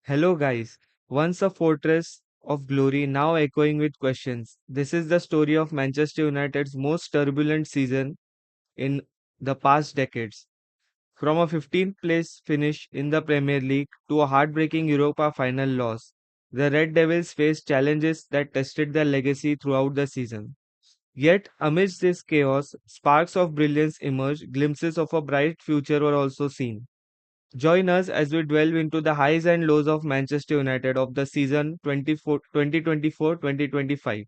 Hello, guys. Once a fortress of glory, now echoing with questions. This is the story of Manchester United's most turbulent season in the past decades. From a 15th place finish in the Premier League to a heartbreaking Europa final loss, the Red Devils faced challenges that tested their legacy throughout the season. Yet, amidst this chaos, sparks of brilliance emerged, glimpses of a bright future were also seen. Join us as we delve into the highs and lows of Manchester United of the season 2024-2025.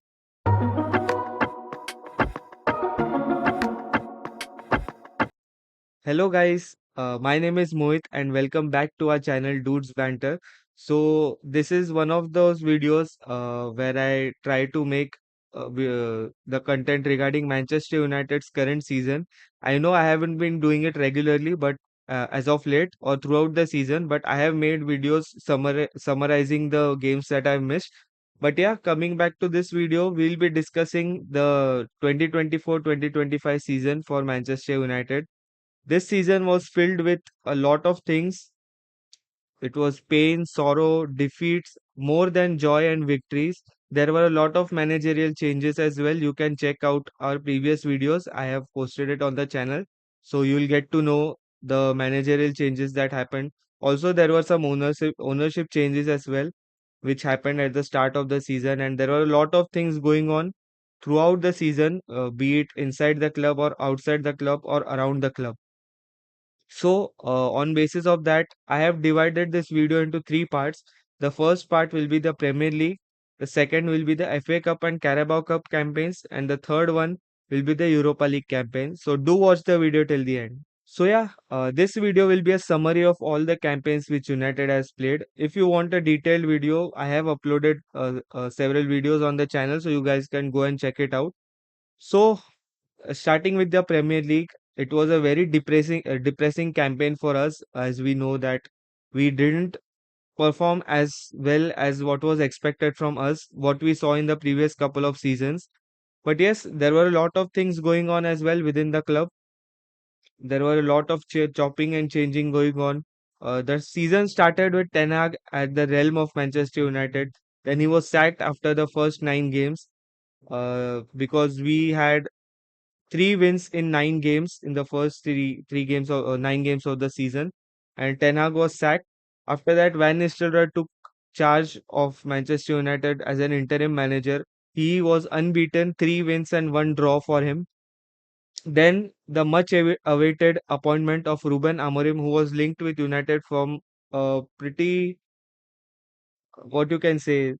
Hello guys, my name is Mohit and welcome back to our channel Dudes Banter. So this is one of those videos where I try to make the content regarding Manchester United's current season. I know I haven't been doing it regularly, but as of late or throughout the season, but I have made videos summarizing the games that I've missed. But yeah, coming back to this video, we'll be discussing the 2024-2025 season for Manchester United. This season was filled with a lot of things. It was pain, sorrow, defeats, more than joy and victories. There were a lot of managerial changes as well. You can check out our previous videos. I have posted it on the channel. So you'll get to know the managerial changes that happened. Also, there were some ownership changes as well, which happened at the start of the season. And there were a lot of things going on throughout the season, be it inside the club or outside the club or around the club. So, on basis of that, I have divided this video into three parts. The first part will be the Premier League, the second will be the FA Cup and Carabao Cup campaigns, and the third one will be the Europa League campaign. So, do watch the video till the end. So, yeah, this video will be a summary of all the campaigns which United has played. If you want a detailed video, I have uploaded several videos on the channel, so you guys can go and check it out. So, starting with the Premier League, it was a very depressing campaign for us, as we know that we didn't perform as well as what was expected from us, what we saw in the previous couple of seasons. But yes, there were a lot of things going on as well within the club. There were a lot of chopping and changing going on. The season started with Ten Hag at the realm of Manchester United. Then he was sacked after the first 9 games because we had 3 wins in 9 games in the first three games or 9 games of the season, and Ten Hag was sacked. After that, Van Nistelrooy took charge of Manchester United as an interim manager. He was unbeaten, 3 wins and 1 draw for him. Then the much awaited appointment of Ruben Amorim, who was linked with United from a pretty, what you can say,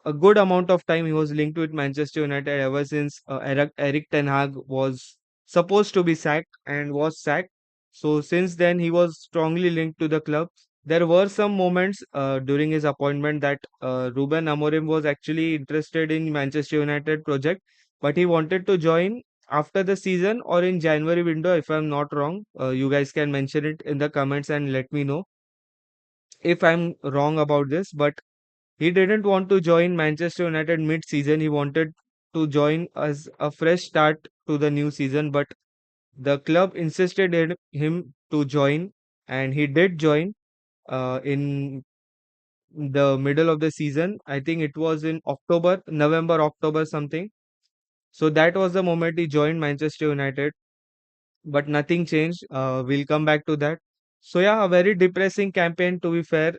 a good amount of time he was linked with Manchester United ever since Eric Ten Hag was supposed to be sacked and was sacked. So since then he was strongly linked to the club. There were some moments during his appointment that Ruben Amorim was actually interested in Manchester United project, but he wanted to join after the season or in January window if I'm not wrong. You guys can mention it in the comments and let me know if I'm wrong about this. But he didn't want to join Manchester United mid-season. He wanted to join as a fresh start to the new season, but the club insisted in him to join, and he did join in the middle of the season. I think it was in October, November, October something. So that was the moment he joined Manchester United, but nothing changed. We'll come back to that. So yeah, a very depressing campaign to be fair,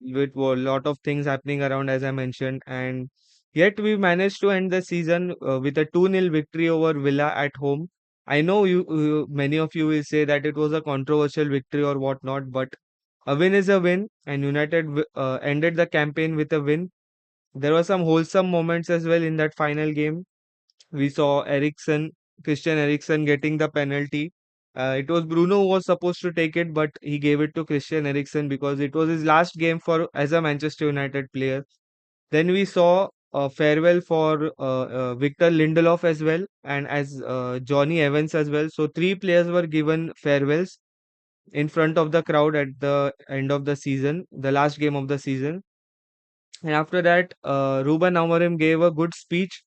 with a lot of things happening around as I mentioned, and yet we managed to end the season with a 2-0 victory over Villa at home. I know many of you will say that it was a controversial victory or whatnot, but a win is a win, and United ended the campaign with a win. There were some wholesome moments as well in that final game. We saw Christian Eriksen getting the penalty. It was Bruno who was supposed to take it, but he gave it to Christian Eriksen because it was his last game for as a Manchester United player. Then we saw a farewell for Victor Lindelof as well, and as Johnny Evans as well. So three players were given farewells in front of the crowd at the end of the season, the last game of the season. And after that, Ruben Amorim gave a good speech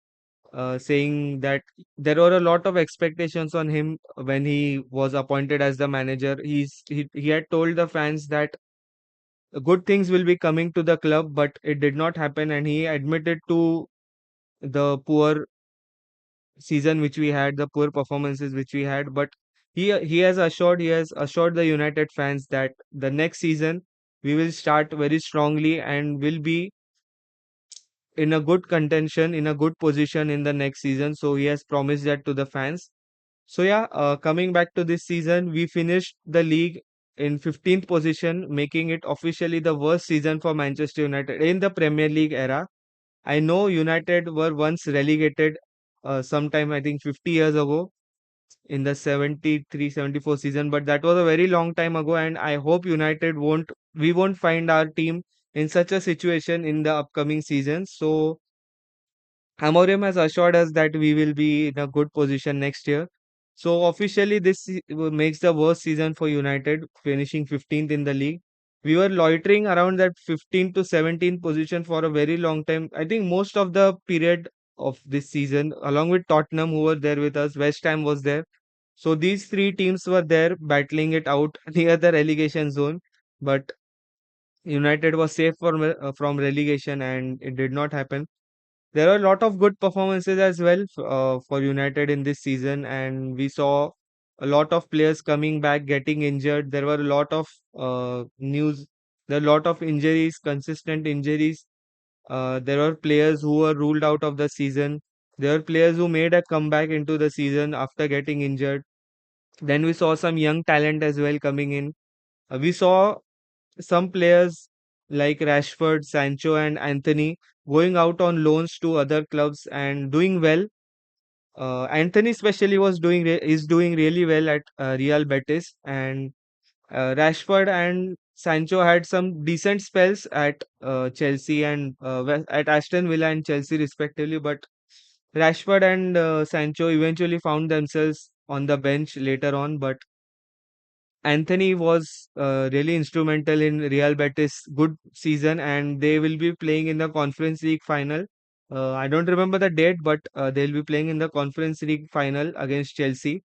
saying that there were a lot of expectations on him when he was appointed as the manager. He had told the fans that good things will be coming to the club, but it did not happen, and he admitted to the poor season which we had, the poor performances which we had. But he has assured the United fans that the next season we will start very strongly and will be in a good contention, in a good position in the next season. So he has promised that to the fans. So yeah, coming back to this season, we finished the league in 15th position, making it officially the worst season for Manchester United in the Premier League era. I know United were once relegated sometime, I think 50 years ago in the 73-74 season, but that was a very long time ago, and I hope we won't find our team in such a situation in the upcoming season. So Amorim has assured us that we will be in a good position next year. So officially, makes the worst season for United, finishing 15th in the league. We were loitering around that 15 to 17 position for a very long time. I think most of the period of this season, along with Tottenham, who were there with us, West Ham was there. So these three teams were there battling it out near the relegation zone. But United was safe from relegation, and it did not happen. There are a lot of good performances as well for United in this season, and we saw a lot of players coming back, getting injured. There were a lot of news, there were a lot of injuries, consistent injuries. There were players who were ruled out of the season. There were players who made a comeback into the season after getting injured. Then we saw some young talent as well coming in. We saw some players like Rashford, Sancho, and Anthony going out on loans to other clubs and doing well. Anthony especially is doing really well at Real Betis, and Rashford and Sancho had some decent spells at Chelsea and at Aston Villa and Chelsea respectively. But Rashford and Sancho eventually found themselves on the bench later on. But Anthony was really instrumental in Real Betis' good season, and they will be playing in the Conference League final. I don't remember the date, but they'll be playing in the Conference League final against Chelsea.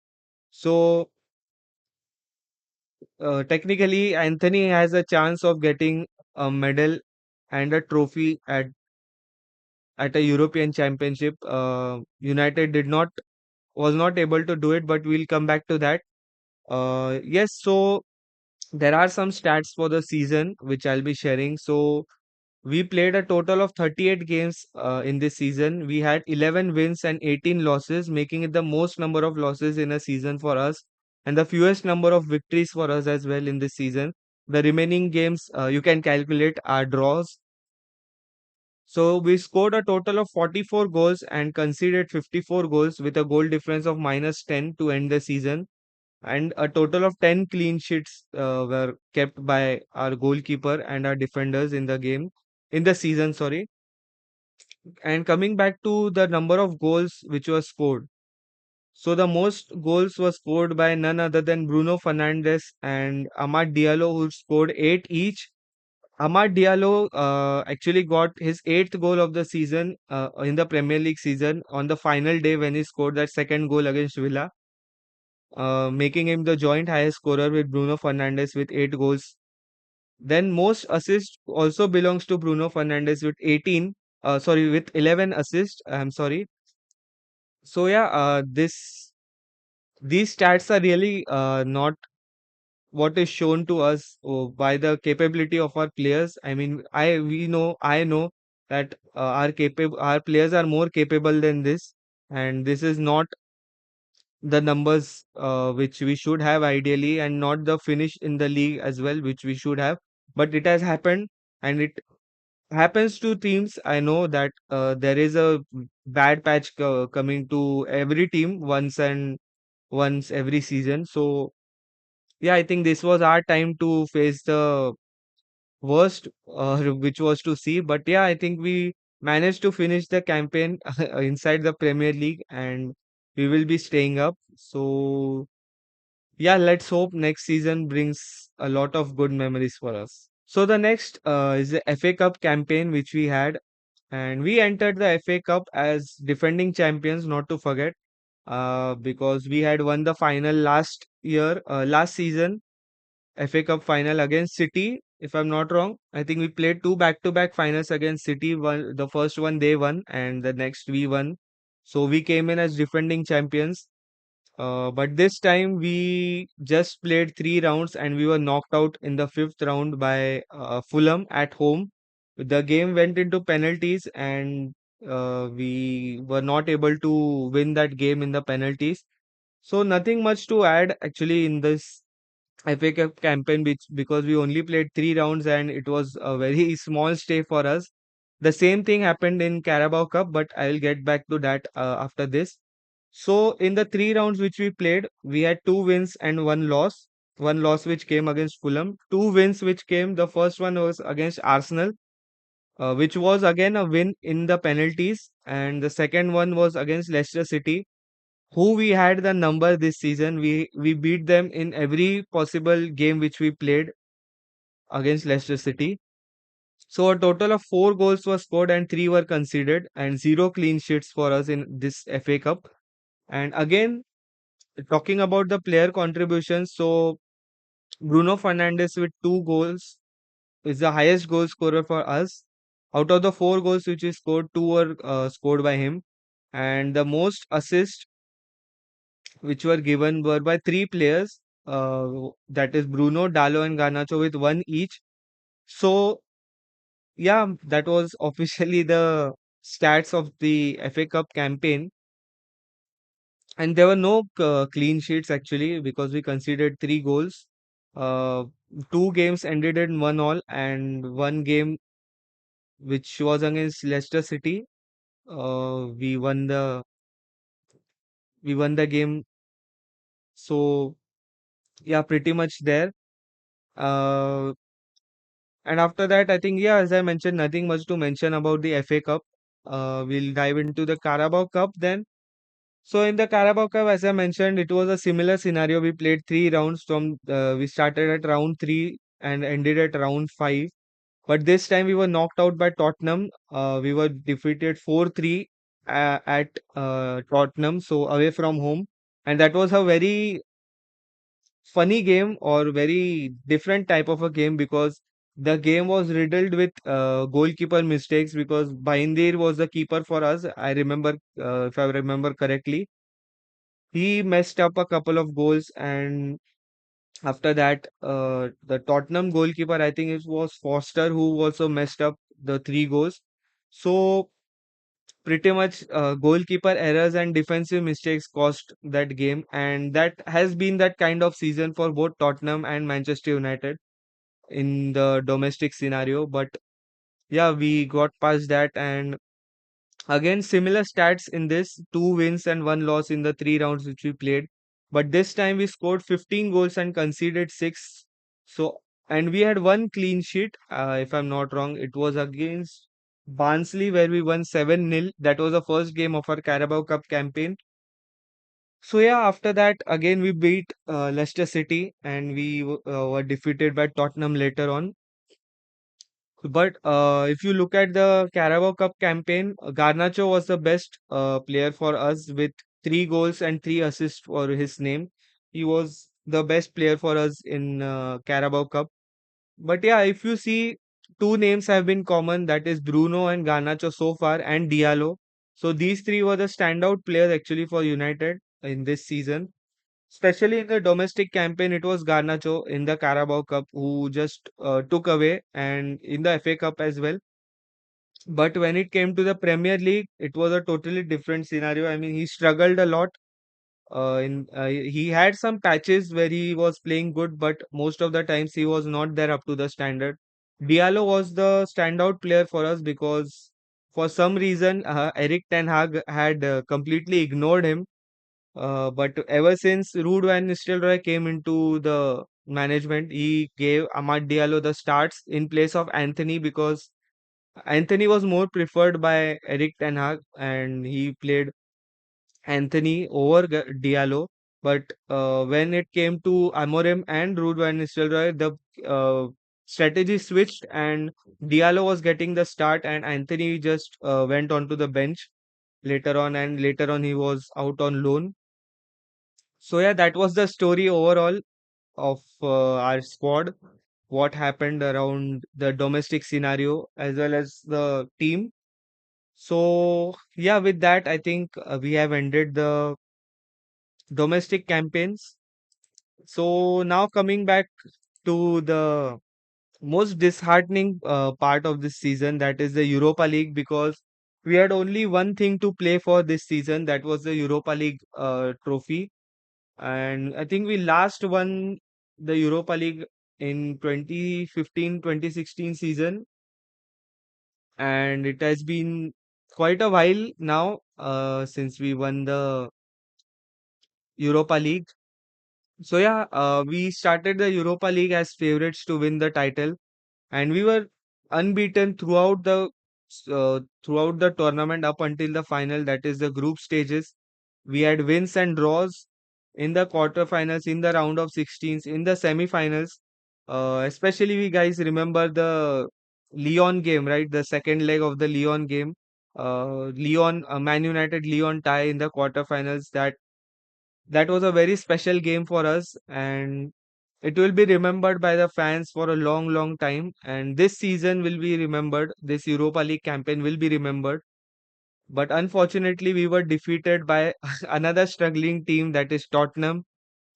So, technically, Anthony has a chance of getting a medal and a trophy at a European Championship. United was not able to do it, but we'll come back to that. Yes, so there are some stats for the season which I'll be sharing. So we played a total of 38 games in this season. We had 11 wins and 18 losses, making it the most number of losses in a season for us and the fewest number of victories for us as well in this season. The remaining games you can calculate are draws. So we scored a total of 44 goals and conceded 54 goals with a goal difference of minus 10 to end the season, and a total of 10 clean sheets were kept by our goalkeeper and our defenders in the season, sorry. And coming back to the number of goals which was scored, so the most goals was scored by none other than Bruno Fernandes and Amad Diallo, who scored 8 each. Amad Diallo actually got his eighth goal of the season in the Premier League season on the final day when he scored that second goal against Villa, making him the joint highest scorer with Bruno Fernandes with 8 goals. Then most assists also belongs to Bruno Fernandes with 18, sorry, with 11 assists. I'm sorry. So yeah, these stats are really not what is shown to us by the capability of our players. I mean, I know that our players are more capable than this, and this is not the numbers which we should have ideally, and not the finish in the league as well, which we should have. But it has happened, and it happens to teams. I know that there is a bad patch coming to every team once every season. So yeah, I think this was our time to face the worst, which was to see. But yeah, I think we managed to finish the campaign inside the Premier League, and we will be staying up. So yeah, let's hope next season brings a lot of good memories for us. So the next is the FA Cup campaign which we had, and we entered the FA Cup as defending champions, not to forget, because we had won the final last season, FA Cup final against City. if I'm not wrong. I think we played two back-to-back finals against City. One, the first one they won, and the next we won. So we came in as defending champions. But this time we just played three rounds and we were knocked out in the fifth round by Fulham at home. The game went into penalties and we were not able to win that game in the penalties. So nothing much to add actually in this FA Cup campaign because we only played three rounds and it was a very small stay for us. The same thing happened in Carabao Cup, but I will get back to that after this. So in the three rounds which we played, we had two wins and one loss. One loss which came against Fulham, two wins which came. The first one was against Arsenal, which was again a win in the penalties, and the second one was against Leicester City, who we had the number this season. We beat them in every possible game which we played against Leicester City. So a total of four goals were scored and three were conceded, and zero clean sheets for us in this FA Cup. And again, talking about the player contributions, so Bruno Fernandes with two goals is the highest goal scorer for us. Out of the four goals which he scored, two were scored by him, and the most assists which were given were by three players. That is Bruno, Dalo, and Garnacho with one each. So yeah, that was officially the stats of the FA Cup campaign. And there were no clean sheets actually because we conceded three goals. Uh, Two games ended in 1-1, and one game which was against Leicester City. We won the game. So yeah, pretty much there. Uh, and after that, I think yeah, as I mentioned, nothing much to mention about the FA Cup. We'll dive into the Carabao Cup then. So in the Carabao Cup, as I mentioned, it was a similar scenario. We played three rounds we started at round three and ended at round five. But this time we were knocked out by Tottenham. We were defeated 4-3 at Tottenham, so away from home. And that was a very funny game or very different type of a game because the game was riddled with goalkeeper mistakes because Baindir was the keeper for us. I remember, if I remember correctly, he messed up a couple of goals, and after that, the Tottenham goalkeeper, I think it was Foster, who also messed up the three goals. So pretty much goalkeeper errors and defensive mistakes cost that game, and that has been that kind of season for both Tottenham and Manchester United in the domestic scenario. But yeah, we got past that, and again, similar stats in this, two wins and one loss in the three rounds which we played. But this time we scored 15 goals and conceded six. So, and we had one clean sheet, if I'm not wrong. It was against Barnsley where we won 7-0. That was the first game of our Carabao Cup campaign. So yeah, after that, again we beat Leicester City and we were defeated by Tottenham later on. But if you look at the Carabao Cup campaign, Garnacho was the best player for us with three goals and three assists for his name. He was the best player for us in Carabao Cup. But yeah, if you see, two names have been common, that is Bruno and Garnacho so far, and Diallo. So these three were the standout players actually for United in this season. Especially in the domestic campaign, it was Garnacho in the Carabao Cup who just took away, and in the FA Cup as well. But when it came to the Premier League, it was a totally different scenario. I mean, he struggled a lot. He had some patches where he was playing good, but most of the times he was not there up to the standard. Diallo was the standout player for us because for some reason Eric Ten Hag had completely ignored him, but ever since Ruud van Nistelrooy came into the management, he gave Amad Diallo the starts in place of Anthony because Anthony was more preferred by Eric Ten Hag and he played Anthony over Diallo. But when it came to Amorim and Ruud van Nistelrooy, the strategy switched and Diallo was getting the start and Anthony just went onto the bench later on, and later on he was out on loan. So yeah, that was the story overall of our squad. what happened around the domestic scenario as well as the team. So, yeah, with that, I think we have ended the domestic campaigns. So, now coming back to the most disheartening part of this season, that is the Europa League, because we had only one thing to play for this season, that was the Europa League trophy. And I think we last won the Europa League in 2015-2016 season, and it has been quite a while now since we won the Europa League. So yeah, we started the Europa League as favorites to win the title, and we were unbeaten throughout the tournament up until the final, that is the group stages. We had wins and draws in the quarterfinals, in the round of 16s, in the semi-finals. Especially we guys remember the Lyon game, right? The second leg of the Lyon game. Lyon, Man United Lyon tie in the quarterfinals. That was a very special game for us, and it will be remembered by the fans for a long, long time. And this season will be remembered. This Europa League campaign will be remembered. But unfortunately, we were defeated by another struggling team, that is Tottenham.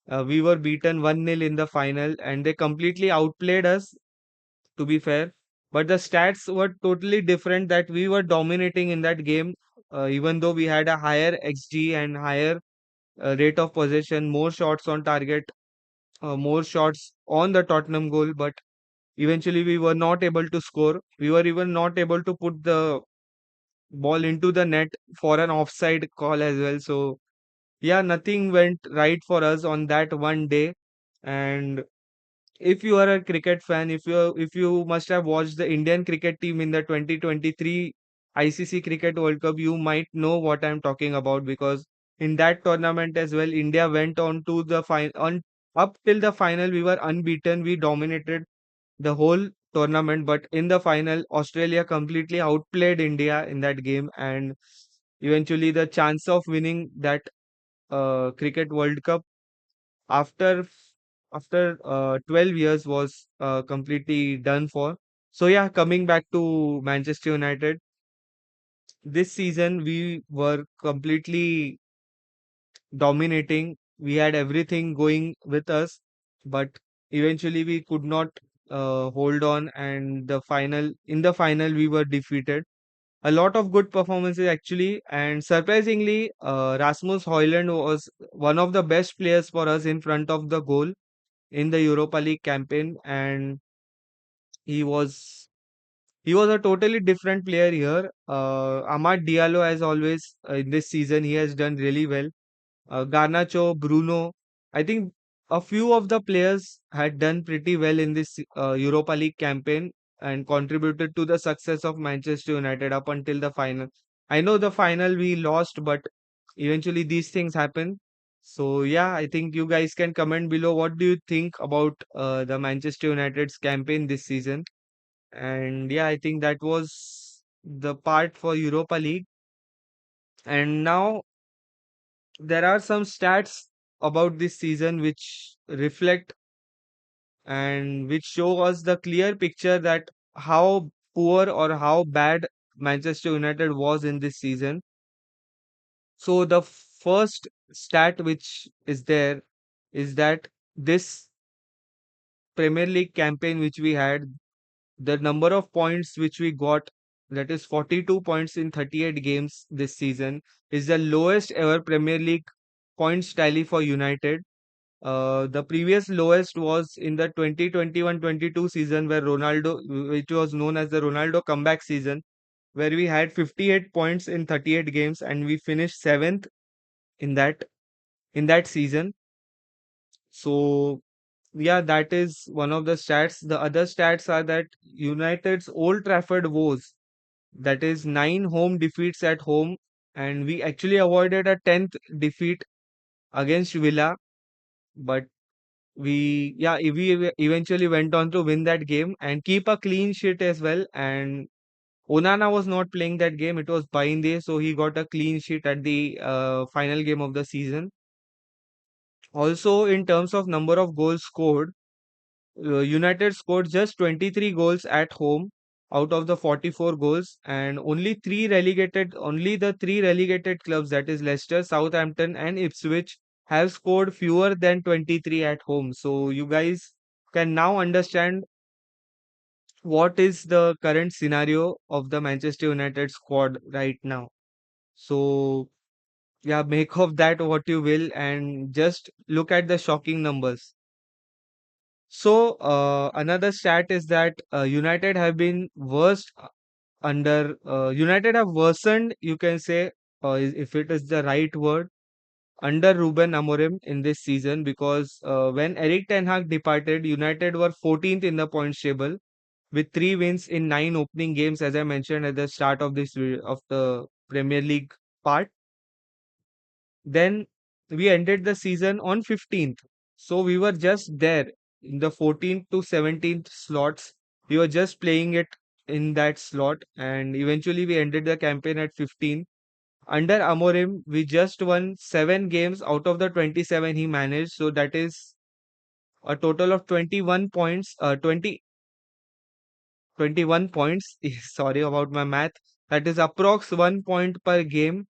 We were beaten 1-0 in the final, and they completely outplayed us, to be fair. But the stats were totally different, that we were dominating in that game, even though we had a higher XG and higher rate of possession, more shots on target, more shots on the Tottenham goal, but eventually we were not able to score. We were even not able to put the ball into the net for an offside call as well. So yeah, nothing went right for us on that one day. And if you are a cricket fan, if you must have watched the Indian cricket team in the 2023 ICC Cricket World Cup, you might know what I'm talking about, because in that tournament as well, India went on to the final. On up till the final, we were unbeaten. We dominated the whole tournament, but in the final, Australia completely outplayed India in that game, and eventually the chance of winning that Cricket World Cup after after 12 years was completely done for. So yeah, coming back to Manchester United, this season we were completely dominating. We had everything going with us, but eventually we could not hold on, and the final we were defeated. A lot of good performances actually, and surprisingly, Rasmus Højlund was one of the best players for us in front of the goal in the Europa League campaign, and he was he was a totally different player here. Amad Diallo, as always, in this season, he has done really well. Garnacho, Bruno, I think a few of the players had done pretty well in this Europa League campaign and contributed to the success of Manchester United up until the final. I know the final we lost, but eventually these things happen. So yeah, I think you guys can comment below what do you think about the Manchester United's campaign this season. And yeah, I think that was the part for Europa League. And now there are some stats about this season which reflect and which show us the clear picture that how poor or how bad Manchester United was in this season. So the first stat which is there is that this Premier League campaign which we had, the number of points which we got, that is 42 points in 38 games this season, is the lowest ever Premier League points tally for United. The previous lowest was in the 2021-22 season, where Ronaldo, which was known as the Ronaldo comeback season, where we had 58 points in 38 games and we finished seventh in that season. So yeah, that is one of the stats. The other stats are that United's Old Trafford woes, that is 9 home defeats at home, and we actually avoided a 10th defeat against Villa, but we eventually went on to win that game and keep a clean sheet as well. And Onana was not playing that game; it was Bainde, so he got a clean sheet at the final game of the season. Also, in terms of number of goals scored, United scored just 23 goals at home out of the 44 goals, and only the three relegated clubs, that is Leicester, Southampton, and Ipswich, have scored fewer than 23 at home. So you guys can now understand what is the current scenario of the Manchester United squad right now. So yeah, make of that what you will, and just look at the shocking numbers. So, another stat is that United have been United have worsened, you can say, if it is the right word, under Ruben Amorim in this season, because when Eric Ten Hag departed, United were 14th in the points table with 3 wins in 9 opening games, as I mentioned at the start of of the Premier League part. Then we ended the season on 15th. So we were just there in the 14th to 17th slots. We were just playing it in that slot, and eventually we ended the campaign at 15th. Under Amorim, we just won 7 games out of the 27 he managed. So that is a total of 21 points, 21 points. Sorry about my math. That is approx 1 point per game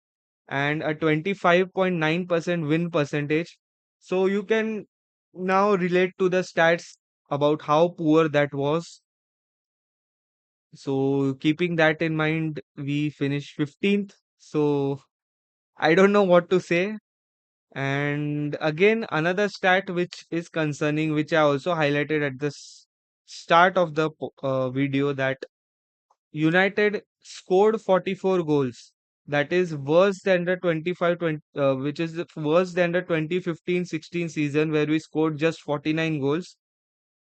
and a 25.9% win percentage. So you can now relate to the stats about how poor that was. So keeping that in mind, we finished 15th. So I don't know what to say. And again, another stat which is concerning, which I also highlighted at the start of the video, that United scored 44 goals. That is worse than the 25-20, which is worse than the 2015-16 season where we scored just 49 goals,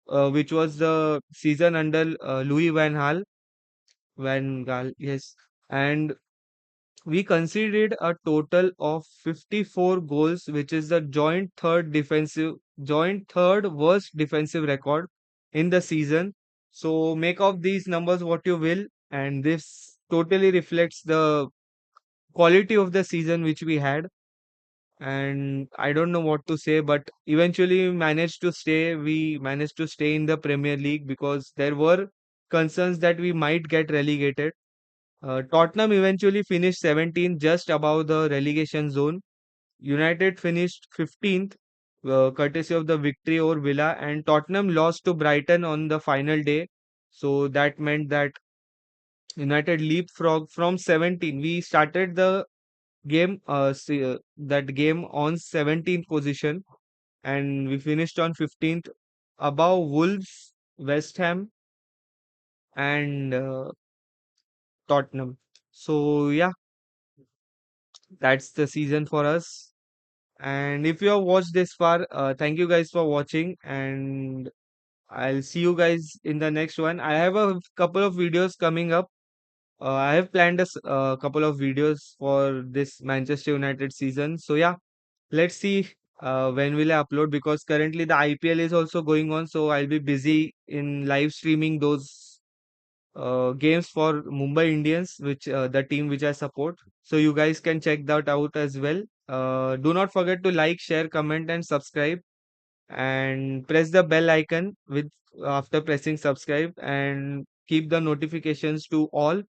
which was the season under Louis Van Gaal. Van Gaal, yes. And we conceded a total of 54 goals, which is the joint third worst defensive record in the season. So make of these numbers what you will, and this totally reflects the quality of the season which we had. And I don't know what to say, but eventually we managed to stay. We managed to stay in the Premier League because there were concerns that we might get relegated. Tottenham eventually finished 17th, just above the relegation zone. United finished 15th, courtesy of the victory over Villa, and Tottenham lost to Brighton on the final day. So that meant that United leapfrog from 17. We started the that game on 17th position, and we finished on 15th, above Wolves, West Ham, and Tottenham. So yeah, that's the season for us. And if you have watched this far, thank you guys for watching, and I'll see you guys in the next one. I have a couple of videos coming up. I have planned a couple of videos for this Manchester United season. So yeah, let's see when will I upload, because currently the IPL is also going on. So I'll be busy in live streaming those games for Mumbai Indians, which the team which I support. So you guys can check that out as well. Do not forget to like, share, comment, and subscribe, and press the bell icon with after pressing subscribe, and keep the notifications to all,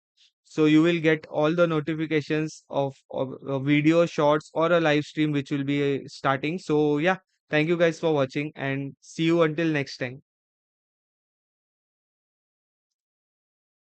so you will get all the notifications of a video shorts or a live stream which will be starting. So yeah, thank you guys for watching, and see you until next time.